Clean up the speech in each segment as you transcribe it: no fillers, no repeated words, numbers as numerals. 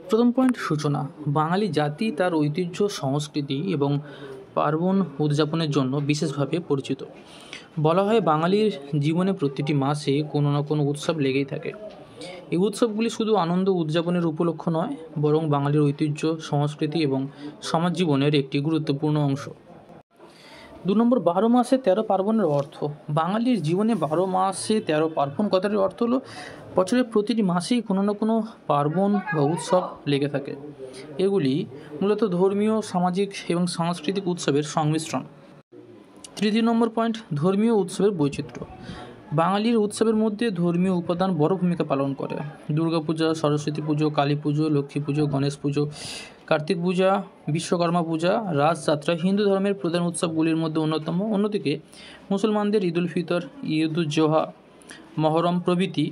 প্রথম পয়েন্ট, সূচনা। বাঙালি জাতি তার ঐতিহ্য, সংস্কৃতি এবং পার্বণ উদযাপনের জন্য বিশেষভাবে পরিচিত। বলা হয় বাঙালির জীবনে প্রতিটি মাসে কোনো না কোনো উৎসব লেগেই থাকে। এই উৎসবগুলি শুধু আনন্দ উদযাপনের উপলক্ষ নয়, বরং বাঙালির ঐতিহ্য, সংস্কৃতি এবং সমাজ জীবনের একটি গুরুত্বপূর্ণ অংশ। ২ নম্বর, ১২ মাসে ১৩ পার্বণের অর্থ। বাঙালির জীবনে ১২ মাসে ১৩ পার্বণ কথাটির অর্থ হলো বছরের প্রতিটি মাসেই কোনো না কোনো পার্বণ বা উৎসব লেগে থাকে। এগুলি মূলত ধর্মীয়, সামাজিক এবং সাংস্কৃতিক উৎসবের সংমিশ্রণ। ৩ নম্বর পয়েন্ট, ধর্মীয় উৎসবের বৈচিত্র্য। বাঙালির উৎসবের মধ্যে ধর্মীয় উপাদান বড় ভূমিকা পালন করে। দুর্গাপূজা, সরস্বতী পুজো, কালী পুজো, লক্ষ্মী পুজো, গণেশ পুজো, কার্তিক পূজা, বিশ্বকর্মা পূজা, রাজযাত্রা হিন্দু ধর্মের প্রধান উৎসবগুলির মধ্যে অন্যতম। অন্যদিকে মুসলমানদের ঈদ উল ফিতর, ঈদ উজ জোহা, মহরম প্রভৃতি,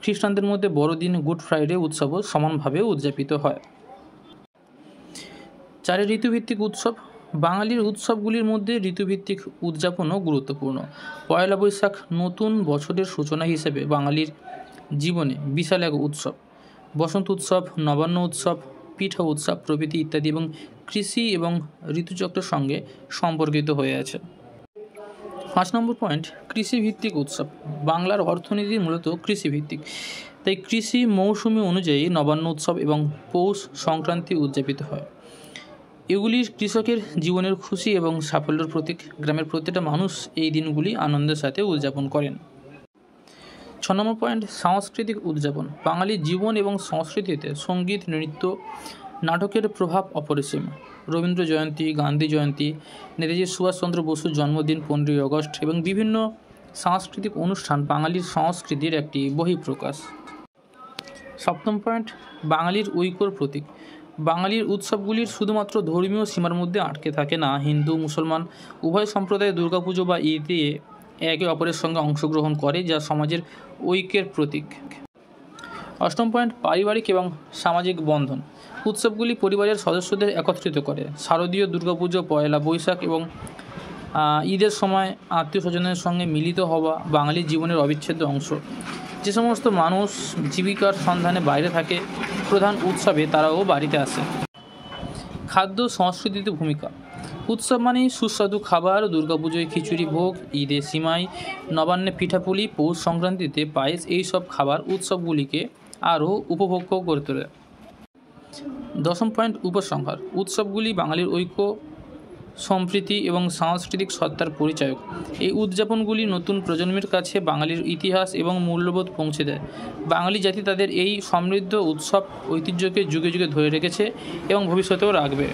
খ্রিস্টানদের মধ্যে বড়দিন, গুড ফ্রাইডে উৎসবও সমানভাবে উদযাপিত হয়। ৪, ঋতুভিত্তিক উৎসব। বাঙালির উৎসবগুলির মধ্যে ঋতুভিত্তিক উদযাপনও গুরুত্বপূর্ণ। পয়লা বৈশাখ নতুন বছরের সূচনা হিসেবে বাঙালির জীবনে বিশাল এক উৎসব। বসন্ত উৎসব, নবান্ন উৎসব, পিঠা উৎসব প্রভৃতি ইত্যাদি এবং কৃষি এবং ঋতুচক্রের সঙ্গে সম্পর্কিত হয়ে আছে। ৫ নম্বর পয়েন্ট, কৃষিভিত্তিক উৎসব। বাংলার অর্থনীতি মূলত কৃষিভিত্তিক, তাই কৃষি মৌসুমি অনুযায়ী নবান্ন উৎসব এবং পৌষ সংক্রান্তি উদযাপিত হয়। এগুলি কৃষকের জীবনের খুশি এবং সাফল্যের প্রতীক। গ্রামের প্রতিটা মানুষ এই দিনগুলি আনন্দের সাথে উদযাপন করেন। ৬ নম্বর পয়েন্ট, সাংস্কৃতিক উদযাপন। বাঙালির জীবন এবং সংস্কৃতিতে সঙ্গীত, নৃত্য, নাটকের প্রভাব অপরিসীম। রবীন্দ্র জয়ন্তী, গান্ধী জয়ন্তী, নেতাজি সুভাষচন্দ্র বসুর জন্মদিন, 15ই আগস্ট এবং বিভিন্ন সাংস্কৃতিক অনুষ্ঠান বাঙালির সংস্কৃতির একটি বহিঃপ্রকাশ। ৭ম পয়েন্ট, বাঙালির ঐক্যর প্রতীক। বাঙালির উৎসবগুলির শুধুমাত্র ধর্মীয় সীমার মধ্যে আটকে থাকে না। হিন্দু, মুসলমান উভয় সম্প্রদায় দুর্গাপুজো বা ঈদে একে অপরের সঙ্গে অংশগ্রহণ করে, যা সমাজের ঐক্যের প্রতীক। ৮ম পয়েন্ট, পারিবারিক এবং সামাজিক বন্ধন। উৎসবগুলি পরিবারের সদস্যদের একত্রিত করে। শারদীয় দুর্গাপুজো, পয়লা বৈশাখ এবং ঈদের সময় আত্মীয় স্বজনের সঙ্গে মিলিত হওয়া বাঙালির জীবনের অবিচ্ছেদ্য অংশ। যে সমস্ত মানুষ জীবিকার সন্ধানে বাইরে থাকে, প্রধান উৎসবে তারাও বাড়িতে আসে। খাদ্য সংস্কৃতিতে ভূমিকা। উৎসব মানেই সুস্বাদু খাবার। দুর্গাপুজোয় খিচুড়ি ভোগ, ঈদে সিমাই, নবান্নে পিঠাপুলি, পৌষ সংক্রান্তিতে পায়েস, এইসব খাবার উৎসবগুলিকে আরও উপভোগ্য করে তোলে। ১০ম পয়েন্ট, উপসংহার। উৎসবগুলি বাঙালির ঐক্য, সম্প্রীতি এবং সাংস্কৃতিক সত্তার পরিচায়ক। এই উদযাপনগুলি নতুন প্রজন্মের কাছে বাঙালির ইতিহাস এবং মূল্যবোধ পৌঁছে দেয়। বাঙালি জাতি তাদের এই সমৃদ্ধ উৎসব ঐতিহ্যকে যুগে যুগে ধরে রেখেছে এবং ভবিষ্যতেও রাখবে।